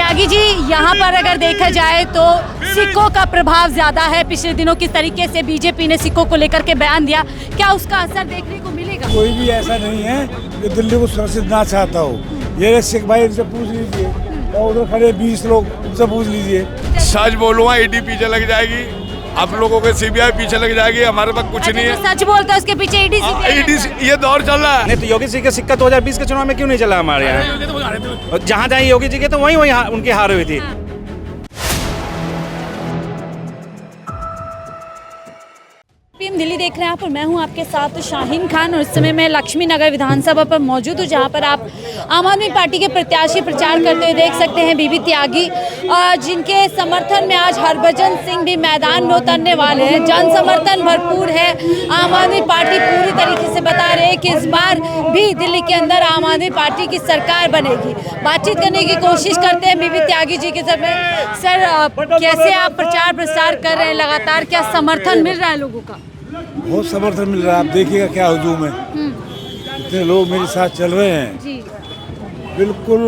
त्यागी जी, यहाँ पर अगर देखा जाए तो सिखों का प्रभाव ज्यादा है। पिछले दिनों किस तरीके से बीजेपी ने सिखों को लेकर के बयान दिया, क्या उसका असर देखने को मिलेगा? कोई भी ऐसा नहीं है जो दिल्ली को सुरक्षित ना चाहता हो। ये सिख भाई इनसे पूछ लीजिए, और उधर खड़े 20 लोग, उनसे पूछ लीजिए। सच बोलूँगा ईडी पीछे लग जाएगी, आप लोगों के सीबीआई पीछे लग जाएगी, हमारे पास कुछ नहीं है। सच बोलता है उसके पीछे ईडी ये दौर चल रहा है। नहीं तो योगी जी का सिक्का 2020 के चुनाव में क्यों नहीं चला हमारे यहाँ? जहाँ जहाँ योगी जी के तो वहीं उनकी हार हुई थी। दिल्ली देख रहे हैं आप और मैं हूं आपके साथ शाहीन खान, और इस समय मैं लक्ष्मी नगर विधानसभा पर मौजूद हूं, जहां पर आप आम आदमी पार्टी के प्रत्याशी प्रचार करते हुए देख सकते हैं बीबी त्यागी, जिनके समर्थन में आज हरभजन सिंह भी मैदान में उतरने वाले हैं। जन समर्थन भरपूर है। आम आदमी पार्टी पूरी तरीके से बता रहे हैं कि इस बार भी दिल्ली के अंदर आम आदमी पार्टी की सरकार बनेगी। बातचीत करने की कोशिश करते हैं बीबी त्यागी जी के समय। सर, कैसे आप प्रचार प्रसार कर रहे हैं लगातार, क्या समर्थन मिल रहा है लोगों का? बहुत समर्थन मिल रहा है। आप देखिएगा क्या हुजूम है, इतने लोग मेरे साथ चल रहे हैं जी। बिल्कुल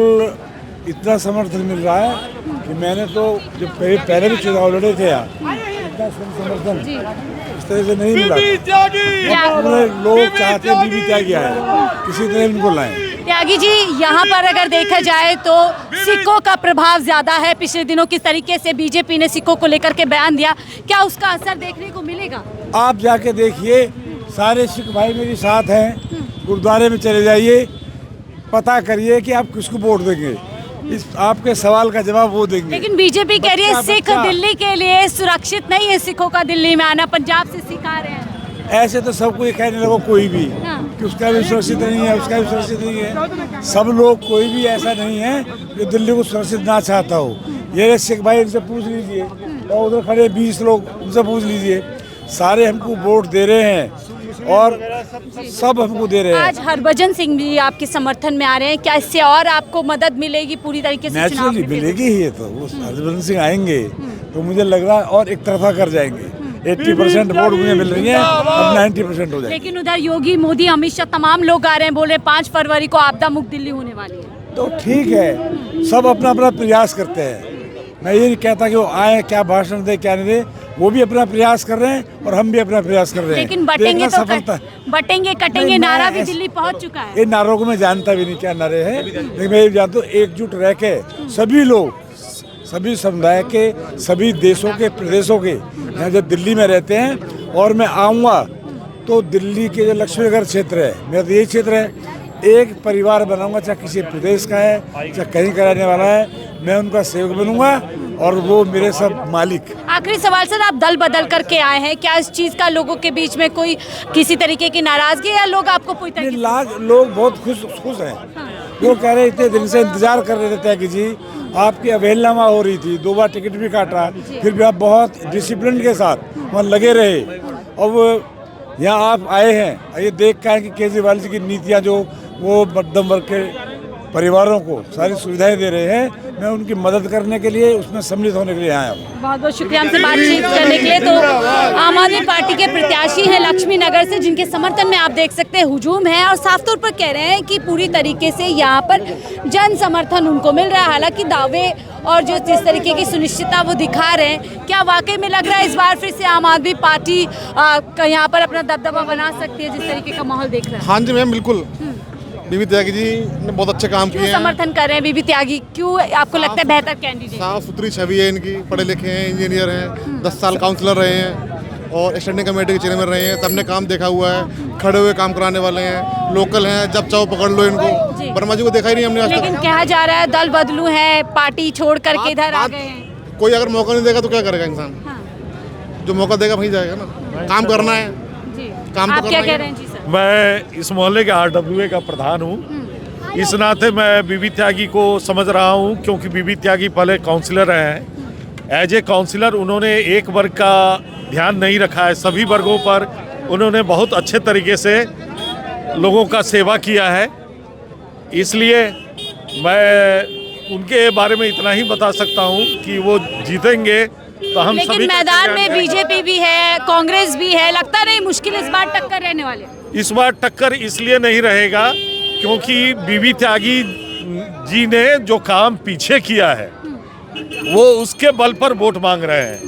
इतना समर्थन मिल रहा है कि मैंने तो जब पहले भी चुनाव लड़े थे यार, इतना समर्थन इस तरह से नहीं मिला। पूरे लोग चाहते हैं बीबी त्यागी आए, किसी तरह इनको लाएं। त्यागी जी, यहाँ पर अगर देखा जाए तो सिखों का प्रभाव ज्यादा है। पिछले दिनों किस तरीके से बीजेपी ने सिखों को लेकर के बयान दिया, क्या उसका असर देखने को मिलेगा? आप जाके देखिए, सारे सिख भाई मेरे साथ हैं। गुरुद्वारे में चले जाइए, पता करिए कि आप किसको वोट देंगे। इस आपके सवाल का जवाब वो देंगे। लेकिन बीजेपी कह रही है सिख दिल्ली के लिए सुरक्षित नहीं है, सिखों का दिल्ली में आना। पंजाब से सिख आ रहे हैं। ऐसे तो सबको ये कहने लगो कोई भी हाँ। कि उसका भी सुरक्षित नहीं है, उसका भी सुरक्षित नहीं है। सब लोग, कोई भी ऐसा नहीं है जो दिल्ली को सुरक्षित ना चाहता हो। ये सिख भाई इनसे पूछ लीजिए, और उधर खड़े 20 लोग, उनसे पूछ लीजिए। सारे हमको वोट दे रहे हैं और सब हमको दे रहे हैं। आज हरभजन सिंह भी आपके समर्थन में आ रहे हैं, क्या इससे और आपको मदद मिलेगी पूरी तरीके से? नेचुरली मिलेगी ही। तो वो हरभजन सिंह आएंगे तो मुझे लग रहा है और एक तरफा कर जाएंगे। 80% वोट मुझे मिल रही है, अब 90% हो जाएगी। लेकिन उधर योगी, मोदी, अमित शाह तमाम लोग आ रहे हैं, बोले 5 फरवरी को आपदा मुक्त दिल्ली होने वाली है। तो ठीक है, सब अपना अपना प्रयास करते हैं। मैं ये नहीं कहता कि वो आए, क्या भाषण दे क्या नहीं दे, वो भी अपना प्रयास कर रहे हैं और हम भी अपना प्रयास कर रहे हैं। लेकिन बटेंगे तो बटेंगे कटेंगे नारा भी दिल्ली पहुंच चुका है। ये नारों को मैं जानता भी नहीं क्या नारे हैं, लेकिन मैं ये जानता हूँ एकजुट रह के सभी लोग, सभी समुदाय के, सभी देशों के, प्रदेशों के यहाँ जब दिल्ली में रहते हैं, और मैं आऊँगा तो दिल्ली के जो लक्ष्मी नगर क्षेत्र है, मेरा तो यही क्षेत्र है, एक परिवार बनाऊंगा, चाहे किसी प्रदेश का है, चाहे कहीं का रहने वाला है, मैं उनका सेवक बनूंगा और वो मेरे सब मालिक। आखिरी सवाल सर, आप दल बदल करके आए हैं, क्या इस चीज का लोगों के बीच में कोई किसी तरीके की नाराजगी, या लोग आपको कोई लोग बहुत खुश हैं। वो कह रहे इतने दिन से इंतजार कर रहे थे त्यागी जी, आपकी अवहेलना हो रही थी, 2 बार टिकट भी काटा, फिर भी आप बहुत डिसिप्लिन के साथ वहाँ लगे रहे। और यहाँ आप आए हैं, ये देख कर कि केजरीवाल जी की नीतियाँ जो वो मध्यम वर्ग के परिवारों को सारी सुविधाएं दे रहे हैं, मैं उनकी मदद करने के लिए, उसमें सम्मिलित होने के लिए आया हूँ। बहुत बहुत शुक्रिया हमसे बातचीत करने के लिए। तो आम आदमी पार्टी के प्रत्याशी हैं लक्ष्मी नगर से, जिनके समर्थन में आप देख सकते हैं हुजूम है, और साफ तौर पर कह रहे हैं कि पूरी तरीके से यहाँ पर जन समर्थन उनको मिल रहा है। हालांकि दावे और जो जिस तरीके की सुनिश्चितता वो दिखा रहे हैं, क्या वाकई में लग रहा है इस बार फिर से आम आदमी पार्टी यहाँ पर अपना दबदबा बना सकती है, जिस तरीके का माहौल देख रहे हैं? हाँ जी मैम, बिल्कुल। बीबी त्यागी जी ने बहुत अच्छे काम किए हैं। समर्थन कर रहे हैं बीबी त्यागी, क्यों आपको लगता है बेहतर कैंडिडेट? साफ सुथरी छवि है इनकी, पढ़े लिखे हैं, इंजीनियर हैं, 10 साल काउंसलर रहे हैं और स्टैंडिंग कमेटी के चेयरमैन रहे हैं। सबने काम देखा हुआ है, खड़े हुए काम कराने वाले हैं, लोकल हैं, जब चाहो पकड़ लो इनको। वर्मा जी को देखा ही नहीं हमने आज तक। लेकिन कहा जा रहा है दल बदलू है, पार्टी छोड़ करके इधर आ गए हैं। कोई अगर मौका नहीं देगा तो क्या करेगा इंसान? जो मौका देगा वहीं जाएगा ना, काम करना है। काम आप क्या कह रहे हैं जी सर? मैं इस मोहल्ले के RWA का प्रधान हूँ, इस नाते मैं बीबी त्यागी को समझ रहा हूँ, क्योंकि बीबी त्यागी पहले काउंसलर रहे हैं। एज ए काउंसलर उन्होंने एक वर्ग का ध्यान नहीं रखा है, सभी वर्गों पर उन्होंने बहुत अच्छे तरीके से लोगों का सेवा किया है। इसलिए मैं उनके बारे में इतना ही बता सकता हूँ कि वो जीतेंगे तो हम सभी। लेकिन मैदान में बीजेपी भी है, कांग्रेस भी है, लगता नहीं मुश्किल इस बार टक्कर रहने वाले? इस बार टक्कर इसलिए नहीं रहेगा क्योंकि बीबी त्यागी जी ने जो काम पीछे किया है वो उसके बल पर वोट मांग रहे हैं।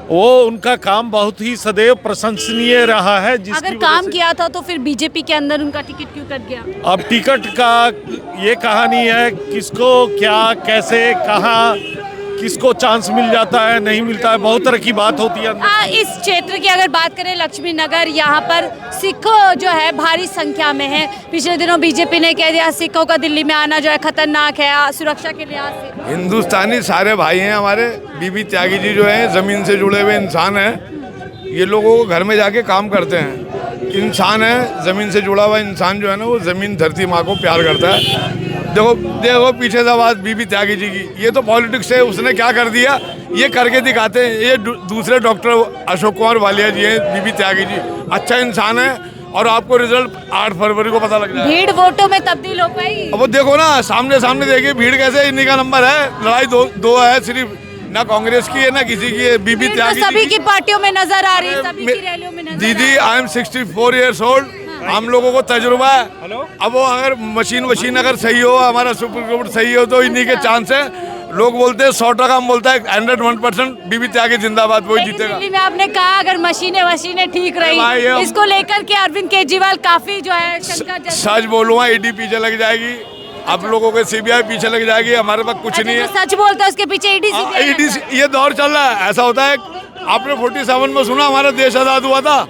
वो उनका काम बहुत ही सदैव प्रशंसनीय रहा है। जिसकी अगर वजह काम से- किया था तो फिर बीजेपी के अंदर उनका टिकट क्यों कट गया? अब टिकट का ये कहानी है, किसको क्या कैसे कहाँ किसको चांस मिल जाता है नहीं मिलता है, बहुत तरह की बात होती है। इस क्षेत्र की अगर बात करें लक्ष्मी नगर, यहाँ पर सिख जो है भारी संख्या में है। पिछले दिनों बीजेपी ने कह दिया सिखों का दिल्ली में आना जो है खतरनाक है सुरक्षा के लिहाज से। हिंदुस्तानी सारे भाई हैं हमारे। बीबी त्यागी जी जो हैं ज़मीन से जुड़े हुए इंसान हैं। ये लोगों को घर में जाके काम करते हैं। इंसान है, ज़मीन से जुड़ा हुआ इंसान जो है ना, वो ज़मीन धरती माँ को प्यार करता है। देखो देखो पीछे से बात बीबी त्यागी जी की, ये तो पॉलिटिक्स है। उसने क्या कर दिया ये करके दिखाते हैं। ये दूसरे डॉक्टर अशोक कुमार वालिया जी हैं, बीबी त्यागी जी अच्छा इंसान है। और आपको रिजल्ट 8 फरवरी को पता लग जाएगा। भीड़ वोटों में तब्दील हो पाई। अब वो देखो ना, सामने सामने देखिए भीड़ कैसे, इन्हीं का नंबर है। लड़ाई दो है सिर्फ, ना कांग्रेस की है ना किसी की है। बीबी भीड़ तो त्यागी सभी जी की पार्टियों में नजर आ रही है, सभी की रैलियों में नजर दीदी आई एम 64 ईयर्स ओल्ड। हम लोगों को तजुर्बा है। अब वो अगर मशीन अगर सही हो, हमारा सुप्रीम कोर्ट सही हो तो इन्हीं के चांस है। लोग बोलते हैं 100% हम बोलता है 101% बीबी त्यागी जिंदाबाद, वही जीतेगा। दिल्ली में आपने कहा अगर मशीनें ठीक भाई, रही, हम- इसको लेकर के अरविंद केजरीवाल काफी जो है शंका जताते हैं। सच बोलूँगा ईडी पीछे लग जाएगी, आप लोगों के सीबीआई पीछे लग जाएगी, हमारे पास कुछ नहीं है। जो सच बोलता है उसके पीछे ईडी ईडी ये दौर चल रहा है। ऐसा होता है, आपने 47 में सुना हमारा देश आजाद हुआ था,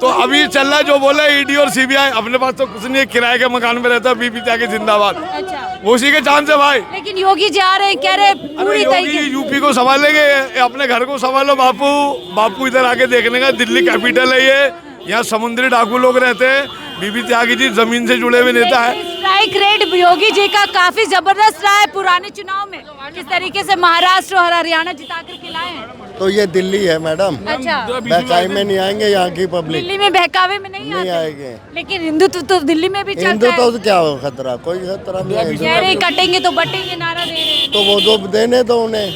तो अभी चल रहा है जो बोले ईडी और सीबीआई। अपने पास तो कुछ नहीं है, किराए के मकान में रहता है। बीबी त्यागी जिंदाबाद, अच्छा, वो उसी के चांस है भाई। लेकिन योगी जी आ रहे हैं, कह रहे पूरी योगी तरीके यूपी को संभालेंगे, अपने घर को संभालो बापू। बापू इधर आके देखने का, दिल्ली कैपिटल है ये, यहाँ समुद्री डाकू लोग रहते हैं। बीबी त्यागी जी जमीन से जुड़े हुए नेता है। स्ट्राइक रेट योगी जी का काफी जबरदस्त रहा है पुराने चुनाव में, किस तरीके से महाराष्ट्र और हरियाणा जिताकर खिलाए हैं। तो ये दिल्ली है मैडम, अच्छा, बहकाई में नहीं आएंगे यहाँ की पब्लिक, दिल्ली में बहकावे में नहीं नहीं आते, आएंगे। लेकिन हिंदुत्व तो दिल्ली में भी चलता हिंदू है। तो क्या हो खतरा, कोई खतरा नहीं है। कह रहे कटेंगे तो बटेंगे नारा दे रहे हैं। तो वो जो देने दो उन्हें,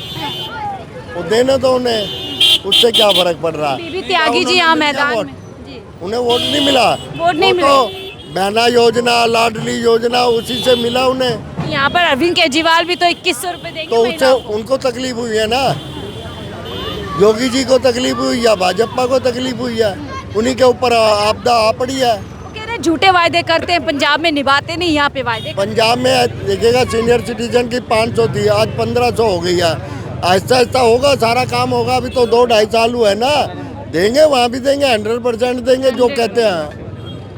वो देने दो उन्हें, उससे क्या फर्क पड़ रहा। बीबी त्यागी जी यहाँ मैदान में जी। उन्हें वोट नहीं मिला, वोट नहीं वो तो बहना योजना लाडली योजना उसी से मिला उन्हें। यहाँ पर अरविंद केजरीवाल भी तो 2100 रुपए देंगे तो उससे महिलाओं को। उनको तकलीफ हुई है ना, योगी जी को तकलीफ हुई या भाजपा को तकलीफ हुई है, उन्हीं के ऊपर आपदा आ पड़ी है। वो कह रहे हैं झूठे वायदे करते हैं, पंजाब में निभाते नहीं, यहाँ पे वायदे। पंजाब में देखिएगा सीनियर सिटीजन की 500 थी, आज 1500 हो गई है। आहिस्ता आहिस्ता होगा, सारा काम होगा। अभी तो 2-2.5 साल हुआ है ना, देंगे वहाँ भी देंगे, 100% देंगे जो कहते हैं।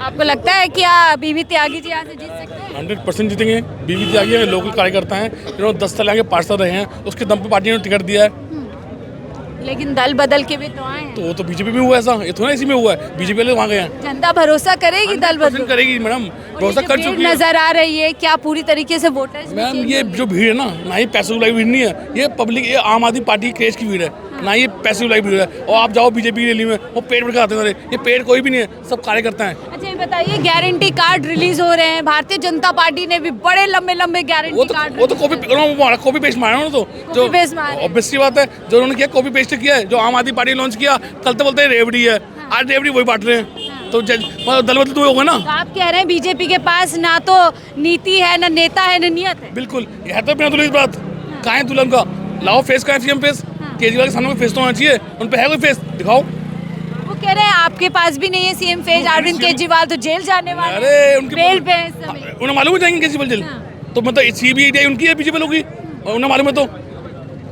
आपको लगता है क्या बीबी त्यागी जी यहाँ से जीत सकते हैं? 100% जीतेंगे। बीबी त्यागी लोकल कार्यकर्ता हैं, इन्होंने 10 साल आगे पार्षद रहे हैं, उसके दम पे पार्टी ने टिकट दिया है। लेकिन दल बदल के भी तो आए हैं। तो वो तो बीजेपी में हुआ, ऐसा ये थोड़ा इसी में हुआ है। बीजेपी वाले वहाँ गए हैं, जनता भरोसा करेगी दल बदल करेगी मैडम, भरोसा कर चुकी है। नजर आ रही है क्या पूरी तरीके से वोटर्स में मैम change ये होगी? जो भीड़ है ना ही पैसे वाली भीड़ नहीं है, ये पब्लिक, ये आम आदमी पार्टी क्रेज की भीड़ है, ना ये पैसे वाली भीड़ है। और आप जाओ बीजेपी की रैली में, वो पेड़ भर के आते हैं, ये पेड़ कोई भी नहीं है, सब कार्यकर्ता हैं। अच्छा ये बताइए, गारंटी कार्ड रिलीज हो रहे हैं, भारतीय जनता पार्टी ने भी बड़े लंबे लंबे गारंटी कार्ड वो तो कॉपी पेस्ट मारा उन्होंने, तो जो paste मारा है। ऑब्वियस सी बात है, जो उन्होंने किया कॉपी पेस्ट किया है। जो आम आदमी पार्टी ने लॉन्च किया, कल तो बोलते हैं रेवड़ी है, आज रेवड़ी वही बांट रहे हैं। तो दल बदल तो होगा ना। तो आप कह रहे हैं बीजेपी के पास ना तो नीति है, ना नेता है, ना नियत है। बिल्कुल, यह तो बिना दुल्हन की बात, कहाँ है दुल्हन का? लाओ फेस, का है सीएम फेस? केजरीवाल के सामने कोई फेस तो होना चाहिए, उन पे है कोई फेस, दिखाओ। वो कह रहे हैं आपके पास भी नहीं है सीएम फेज, अरविंद केजरीवाल तो जेल जाने वाले हैं। अरे उनके बेल पे हैं इस समय। उन्हें मालूम हो जाएंगे केजरीवाल जेल, तो मतलब सीबीआई उनकी है, बीजेपी लोग की, और उन्हें मालूम है, तो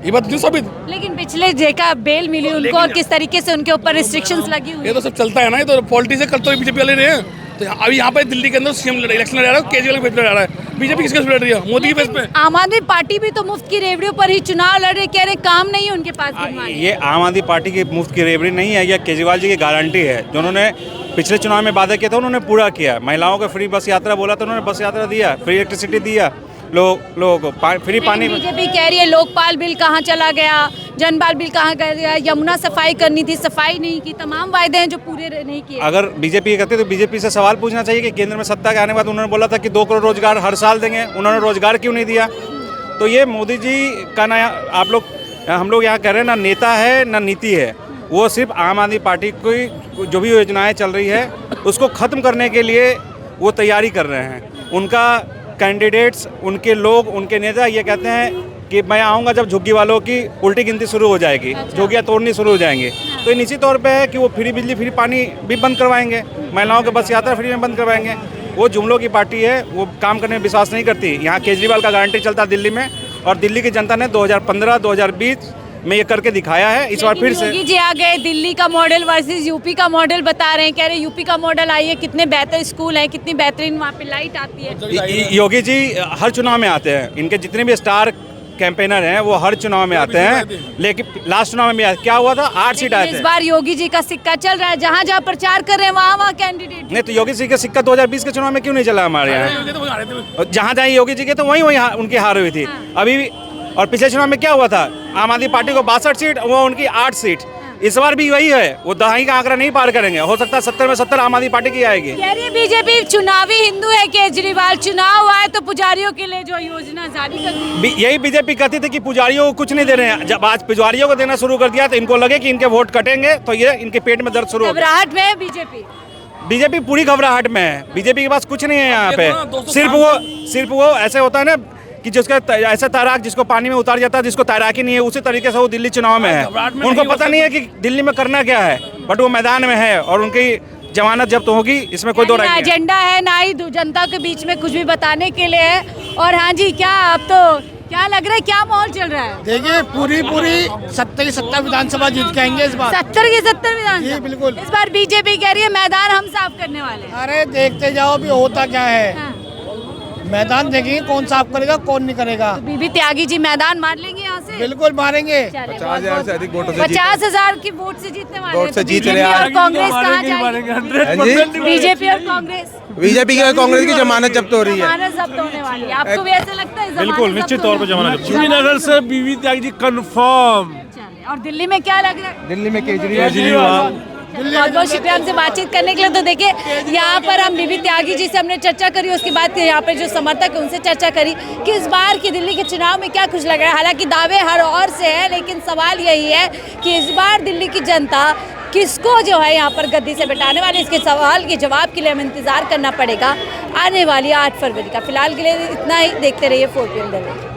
ये बात क्यों साबित? लेकिन पिछले जेका बेल मिली उनको और किस तरीके से उनके ऊपर रिस्ट्रिक्शंस लगी हुई ये तो सब चलता है ना, ये तो पॉलिटिक्स से कल तो बीजेपी वाले रहे हैं। तो अभी यहाँ पे दिल्ली के अंदर सीएम इलेक्शन लड़ा रहा है, केजरीवाल के फेस पे लड़ा रहा है, बीजेपी किसके फेस पे लड़ रही है? मोदी के फेस पे। आम आदमी पार्टी भी तो मुफ्त की रेवड़ियों पर ही चुनाव लड़ रही, कह रहे काम नहीं है उनके पास गिनवाने। ये आम आदमी पार्टी की मुफ्त की रेवड़ी नहीं है, यह केजरीवाल जी की गारंटी है। जो उन्होंने पिछले चुनाव में वादा किया था उन्होंने पूरा किया। महिलाओं को फ्री बस यात्रा बोला तो उन्होंने बस यात्रा दिया, फ्री इलेक्ट्रिसिटी दिया, लोगों को फ्री पानी। बीजेपी कह रही है लोकपाल बिल कहाँ चला गया, जनपाल बिल कहाँ गया, यमुना सफाई करनी थी, सफाई नहीं की, तमाम वायदे हैं जो पूरे नहीं किए। अगर बीजेपी करती तो बीजेपी से सवाल पूछना चाहिए कि केंद्र में सत्ता के आने के बाद उन्होंने बोला था कि 2 करोड़ रोजगार हर साल देंगे, उन्होंने रोजगार क्यों नहीं दिया? तो ये मोदी जी का ना, हम लोग यहाँ कह रहे हैं, ना नेता है ना नीति है, वो सिर्फ आम आदमी पार्टी की जो भी योजनाएं चल रही है उसको ख़त्म करने के लिए वो तैयारी कर रहे हैं। उनका कैंडिडेट्स, उनके लोग, उनके नेता ये कहते हैं कि मैं आऊँगा जब झुग्गी वालों की उल्टी गिनती शुरू हो जाएगी, झुग्गियाँ तोड़नी शुरू हो जाएंगे। तो ये निश्चित तौर पे है कि वो फ्री बिजली फ्री पानी भी बंद करवाएंगे, महिलाओं के बस यात्रा फ्री में बंद करवाएंगे। वो जुमलों की पार्टी है, वो काम करने में विश्वास नहीं करती। यहाँ केजरीवाल का गारंटी चलता दिल्ली में, और दिल्ली की जनता ने 2015-2020 में ये करके दिखाया है। इस बार फिर से योगी जी आ गए, दिल्ली का मॉडल वर्सेस यूपी का मॉडल बता रहे हैं, कह रहे हैं यूपी का मॉडल आइए, कितने बेहतर स्कूल हैं, कितनी बेहतरीन वहाँ पे लाइट आती है। योगी जी हर चुनाव में आते हैं, इनके जितने भी स्टार कैंपेनर हैं वो हर चुनाव में आते हैं, लेकिन लास्ट चुनाव में क्या हुआ था, 8 सीट आए थे। इस बार योगी जी का सिक्का चल रहा है, जहाँ जहाँ प्रचार कर रहे हैं वहाँ कैंडिडेट। नहीं तो योगी जी का सिक्का 2020 के चुनाव में क्यों नहीं चला हमारे यहाँ? जहाँ जहाँ योगी जी के तो वहीं उनकी हार हुई थी अभी भी। और पिछले चुनाव में क्या हुआ था, आम आदमी पार्टी को 62 सीट, वो उनकी 8 सीट। इस बार भी वही है, वो दहाई का आंकड़ा नहीं पार करेंगे। हो सकता है 70 में 70 आम आदमी पार्टी की आएगी। कह रही है बीजेपी चुनावी हिंदू है केजरीवाल, चुनाव आए तो पुजारियों के लिए जो योजना जारी कर दी। यही बीजेपी कहती थी कि पुजारियों को कुछ नहीं दे रहे हैं। जब आज पुजारियों को देना शुरू कर दिया तो इनको लगे कि इनके वोट कटेंगे, तो ये इनके पेट में दर्द शुरू हो गया। घबराहट में है बीजेपी पूरी घबराहट में है। बीजेपी के पास कुछ नहीं है यहाँ पे, सिर्फ वो ऐसे होता है ना कि जिसका ऐसा तैराक जिसको पानी में उतार जाता है, जिसको तैराकी नहीं है, उसी तरीके से वो दिल्ली चुनाव में है। उनको पता नहीं है कि दिल्ली में करना क्या है, बट वो मैदान में है और उनकी जमानत जब्त होगी, इसमें कोई दो राय नहीं है। एजेंडा है ना ही जनता के बीच में कुछ भी बताने के लिए है। और हाँ जी, क्या अब तो क्या लग रहा है, क्या माहौल चल रहा है? देखिए पूरी 70 विधानसभा जीत के आएंगे इस बार। 70 की 70 विधानसभा, बिल्कुल। इस बार बीजेपी कह रही है मैदान हम साफ करने वाले हैं। अरे देखते जाओ भी होता क्या है, मैदान देखेंगे कौन साफ करेगा कौन नहीं करेगा। तो बीबी त्यागी जी मैदान मार लेंगे यहाँ से? बिल्कुल मारेंगे। 50,000 से अधिक वोटों से 50,000 की वोट से जीतने वाले हैं। से जीत बीजेपी रहे हैं। और कांग्रेस कहाँ जाएगी? बीजेपी और कांग्रेस, बीजेपी की कांग्रेस की जमानत जब्त हो रही है। जमानत जब्त होने वाली है, आपको भी ऐसा लगता है? बिल्कुल निश्चित तौर पर जमानत जब्त। श्रीनगर से बीबी त्यागी जी कंफर्म। और दिल्ली में क्या लग रहा है? दिल्ली में केजरीवाल। बहुत बहुत शुक्रिया हमसे बातचीत करने के लिए। तो देखिए यहाँ पर हम बीबी त्यागी जी से हमने चर्चा करी, उसके बाद यहाँ पे जो समर्थक है उनसे चर्चा करी कि इस बार की दिल्ली के चुनाव में क्या कुछ लग रहा है। हालांकि दावे हर और से है, लेकिन सवाल यही है कि इस बार दिल्ली की जनता किसको जो है यहाँ पर गद्दी से बिठाने वाले, इसके सवाल के जवाब के लिए हमें इंतजार करना पड़ेगा आने वाली 8 फरवरी का। फिलहाल के लिए इतना ही, देखते रहिए 4PM दिल्ली।